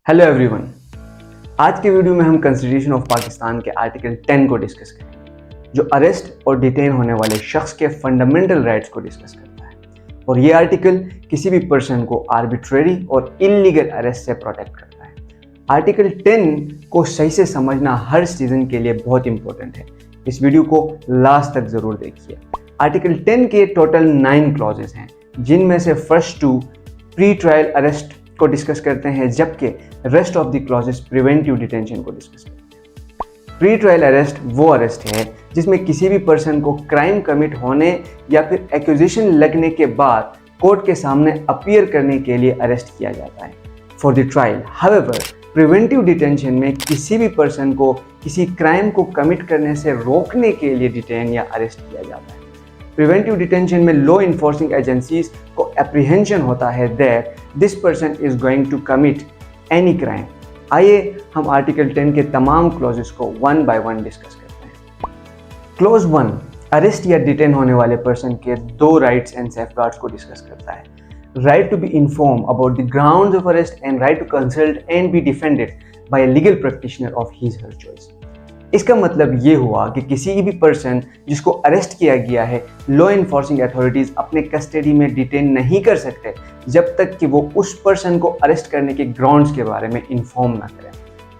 Hello everyone, आज के video में हम कॉन्स्टिट्यूशन ऑफ पाकिस्तान के आर्टिकल 10 को डिस्कस करेंगे जो अरेस्ट और डिटेन होने वाले शख्स के फंडामेंटल राइट्स को डिस्कस करता है। और ये आर्टिकल किसी भी पर्सन को आर्बिट्रेरी और इल्लीगल अरेस्ट से प्रोटेक्ट करता है। आर्टिकल 10 को सही से समझना हर सिटीजन के लिए बहुत इंपॉर्टेंट है। इस वीडियो को लास्ट तक ज़रूर देखिए। आर्टिकल 10 के टोटल 9 क्लॉजेस हैं, जिनमें से फर्स्ट 2 प्री ट्रायल अरेस्ट को डिस्कस करते हैं, जबकि rest of the clauses preventive detention को डिस्कस करते हैं। प्री ट्रायल अरेस्ट वो अरेस्ट है जिसमें किसी भी पर्सन को क्राइम कमिट होने या फिर एक्यूजेशन लगने के बाद कोर्ट के सामने अपीयर करने के लिए अरेस्ट किया जाता है for the trial. However, preventive detention में किसी भी पर्सन को किसी क्राइम को कमिट करने से रोकने के लिए डिटेन या अरेस्ट किया जाता है। प्रिवेंटिव डिटेंशन में लॉ इन्फोर्सिंग एजेंसीज को एप्रीहेंशन होता है that this person is going to commit any crime. आइए हम आर्टिकल 10 के तमाम क्लॉजेस को वन बाय वन डिस्कस करते हैं। क्लॉज 1 अरेस्ट या डिटेन होने वाले पर्सन के 2 राइट्स एंड सेफगार्ड्स को डिस्कस करता है। Right to be inform about the grounds of arrest and right to consult and be defended by a legal practitioner of his her choice. इसका मतलब ये हुआ कि किसी भी पर्सन जिसको अरेस्ट किया गया है, लॉ इन्फोर्सिंग अथॉरिटीज़ अपने कस्टडी में डिटेन नहीं कर सकते जब तक कि वो उस पर्सन को अरेस्ट करने के ग्राउंड्स के बारे में इन्फॉर्म ना करें।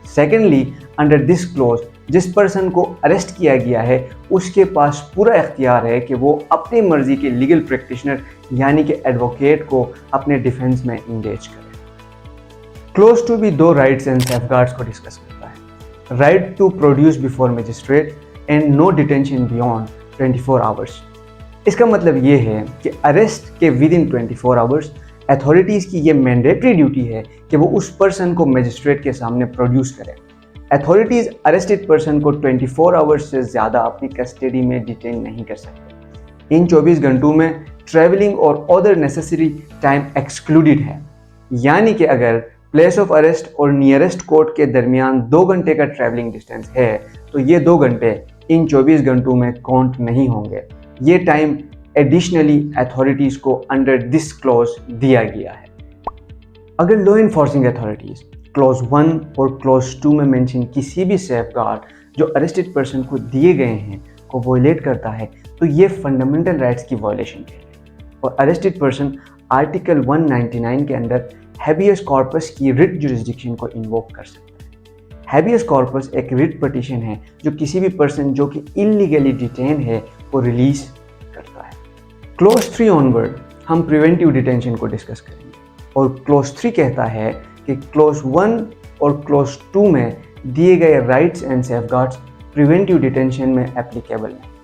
सेकेंडली, अंडर दिस क्लॉज जिस पर्सन को अरेस्ट किया गया है उसके पास पूरा इख्तियार है कि वो अपनी मर्जी के लीगल प्रैक्टिशनर यानी कि एडवोकेट को अपने डिफेंस में इंगेज करे। क्लॉज 2 भी 2 राइट्स एंड सेफगार्ड्स को डिस्कस करता है। Right to produce before magistrate and no detention beyond 24 hours. इसका मतलब ये है कि अरेस्ट के विद इन 24 आवर्स अथॉरिटीज़ की ये मैंडेटरी ड्यूटी है कि वो उस पर्सन को मजिस्ट्रेट के सामने प्रोड्यूस करें। अथॉरिटीज़ अरेस्टेड पर्सन को 24 आवर्स से ज़्यादा अपनी कस्टडी में डिटेन नहीं कर सकते। इन 24 घंटों में ट्रैवलिंग और अदर नेसेसरी टाइम एक्सक्लूडेड है, यानी कि अगर प्लेस ऑफ अरेस्ट और नियरेस्ट कोर्ट के दरमियान 2 घंटे का ट्रैवलिंग डिस्टेंस है तो ये 2 घंटे इन 24 घंटों में काउंट नहीं होंगे। ये टाइम एडिशनली अथॉरिटीज़ को अंडर दिस क्लॉज दिया गया है। अगर लॉ इन्फोर्सिंग अथॉरिटीज़ क्लॉज 1 और क्लॉज 2 में मेंशन किसी भी सेफगार्ड जो अरेस्टेड पर्सन को दिए गए हैं को वॉयलेट करता है तो ये फंडामेंटल राइट्स की वॉयलेशन है और अरेस्टेड पर्सन आर्टिकल 199 के अंदर हैबियस कॉर्पस की रिट जुरिस्डिक्शन को इन्वोक कर सकता है। हैबियस कॉर्पस एक रिट पिटीशन है जो किसी भी पर्सन जो कि इलीगली डिटेन है को रिलीज करता है। क्लॉज 3 ऑनवर्ड हम प्रिवेंटिव डिटेंशन को डिस्कस करेंगे और क्लॉज 3 कहता है कि क्लॉज 1 और क्लॉज 2 में दिए गए rights and safeguards preventive detention में एप्लीकेबल हैं।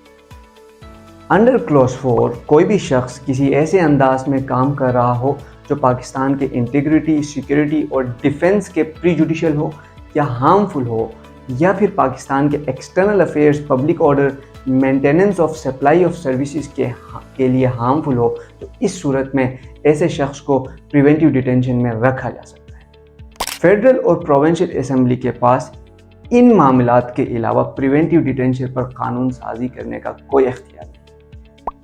अंडर क्लॉज 4 कोई भी शख्स किसी ऐसे अंदाज में काम कर रहा हो जो पाकिस्तान के इंटीग्रिटी, सिक्योरिटी और डिफेंस के प्रीजुडिशियल हो या हार्मफुल हो, या फिर पाकिस्तान के external affairs, public order, maintenance of supply of services के लिए हार्मफुल हो, तो इस सूरत में ऐसे शख्स को प्रिवेंटिव डिटेंशन में रखा जा सकता है। फेडरल और प्रोविंशियल असेंबली के पास इन मामलात के अलावा प्रिवेंटिव डिटेंशन पर कानून साजी करने का कोई इख्तियार नहीं।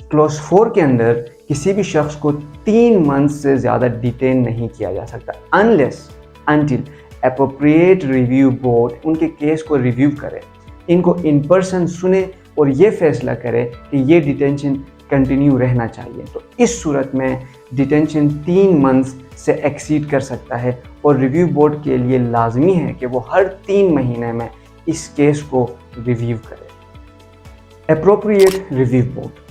क्लॉज 4 के अंदर किसी भी शख्स को 3 मंथ से ज़्यादा डिटेन नहीं किया जा सकता unless until appropriate review board उनके केस को रिव्यू करे, इनको इन पर्सन सुने और ये फैसला करे कि ये डिटेंशन कंटिन्यू रहना चाहिए। तो इस सूरत में डिटेंशन 3 मंथ्स से एक्सीड कर सकता है और रिव्यू बोर्ड के लिए लाजमी है कि वो हर 3 महीने में इस केस को रिव्यू करे। Appropriate review board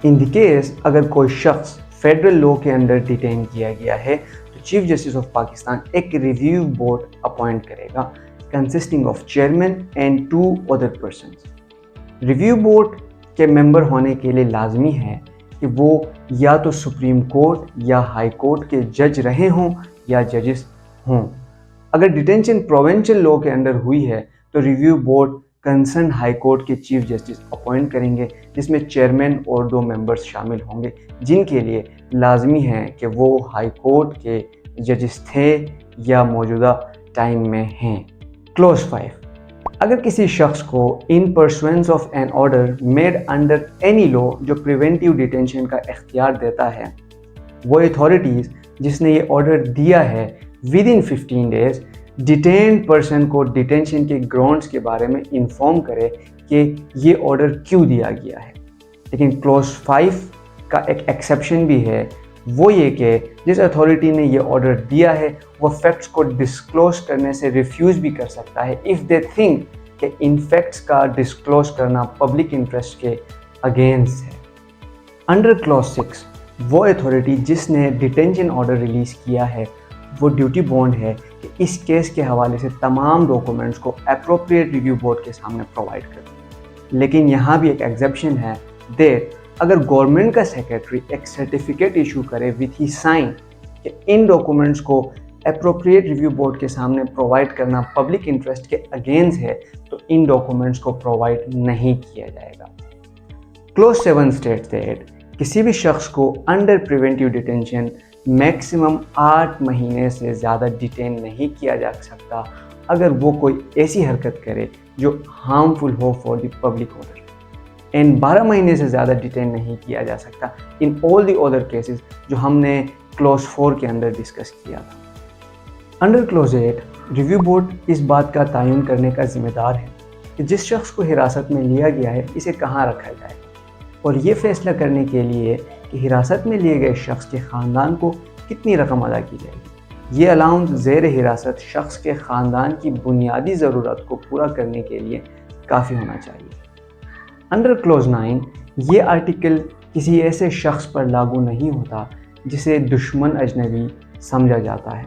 in the case अगर कोई शख्स फेडरल लॉ के अंडर डिटेन किया गया है तो चीफ जस्टिस ऑफ पाकिस्तान एक रिव्यू बोर्ड अपॉइंट करेगा consisting of chairman and 2 other persons. Review board के मेंबर होने के लिए लाजमी है कि वो या तो सुप्रीम कोर्ट या हाई कोर्ट के जज रहे हों या जजेस हों। अगर डिटेंशन प्रोविंशियल लॉ के अंडर हुई है तो review board concern high court के चीफ जस्टिस अपॉइंट करेंगे, जिसमें चेयरमैन और 2 मेंबर्स शामिल होंगे, जिनके लिए लाजमी है कि वो हाई कोर्ट के जजेस थे या मौजूदा टाइम में हैं। क्लॉज 5 अगर किसी शख्स को in pursuance of an order made under any law जो प्रिवेंटिव डिटेंशन का इख्तियार देता है, वो अथॉरिटीज़ जिसने ये ऑर्डर दिया है ود ان 15 days ڈیٹینڈ پرسن کو ڈیٹینشن کے گراؤنڈس کے بارے میں انفارم کرے کہ یہ آرڈر کیوں دیا گیا ہے. لیکن کلوز 5 کا ایک ایکسیپشن بھی ہے, وہ یہ کہ جس اتھارٹی نے یہ آرڈر دیا ہے وہ فیکٹس کو ڈسکلوز کرنے سے ریفیوز بھی کر سکتا ہے اف دے تھنک کہ ان فیکٹس کا ڈسکلوز کرنا پبلک انٹرسٹ کے اگینسٹ ہے. انڈر کلوز 6 وہ اتھارٹی جس نے ڈیٹینشن آرڈر ریلیز کیا ہے وہ ڈیوٹی بونڈ ہے کہ اس کیس کے حوالے سے تمام ڈاکومنٹس کو اپروپریٹ ریویو بورڈ کے سامنے پرووائڈ کر دیں. لیکن یہاں بھی ایک ایگزیپشن ہے دیٹ اگر گورنمنٹ کا سیکرٹری ایک سرٹیفکیٹ ایشو کرے وتھ ہی سائن کہ ان ڈاکومنٹس کو اپروپریٹ ریویو بورڈ کے سامنے پرووائڈ کرنا پبلک انٹرسٹ کے اگینسٹ ہے تو ان ڈاکومنٹس کو پرووائڈ نہیں کیا جائے گا. کلوز 7 اسٹیٹس دیٹ کسی بھی شخص کو انڈر پریونٹیو ڈیٹینشن میکسیمم 8 مہینے سے زیادہ ڈیٹین نہیں کیا جا سکتا اگر وہ کوئی ایسی حرکت کرے جو harmful who for the public order. And 12 مہینے سے زیادہ ڈیٹین نہیں کیا جا سکتا ان آل دی ادر کیسز جو ہم نے کلوز 4 کے اندر ڈسکس کیا تھا. انڈر کلوز 8 ریویو بورڈ اس بات کا تعین کرنے کا ذمہ دار ہے کہ جس شخص کو حراست میں لیا گیا ہے اسے کہاں رکھا جائے, اور یہ فیصلہ کرنے کے لیے کہ حراست میں لیے گئے شخص کے خاندان کو کتنی رقم ادا کی جائے گی. یہ الاؤنس زیر حراست شخص کے خاندان کی بنیادی ضرورت کو پورا کرنے کے لیے کافی ہونا چاہیے. انڈر کلوز 9 یہ آرٹیکل کسی ایسے شخص پر لاگو نہیں ہوتا جسے دشمن اجنبی سمجھا جاتا ہے,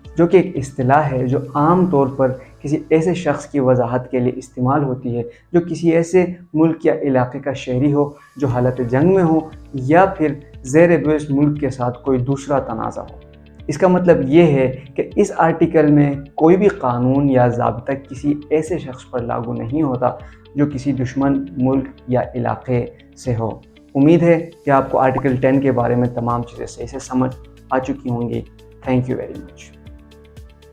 جو کہ ایک اصطلاح ہے جو عام طور پر کسی ایسے شخص کی وضاحت کے لیے استعمال ہوتی ہے جو کسی ایسے ملک یا علاقے کا شہری ہو جو حالت جنگ میں ہو یا پھر زیر بحث ملک کے ساتھ کوئی دوسرا تنازع ہو. اس کا مطلب یہ ہے کہ اس آرٹیکل میں کوئی بھی قانون یا ضابطہ کسی ایسے شخص پر لاگو نہیں ہوتا جو کسی دشمن ملک یا علاقے سے ہو. امید ہے کہ آپ کو آرٹیکل 10 کے بارے میں تمام چیزیں صحیح سے سمجھ آ چکی ہوں گی. Thank you very much.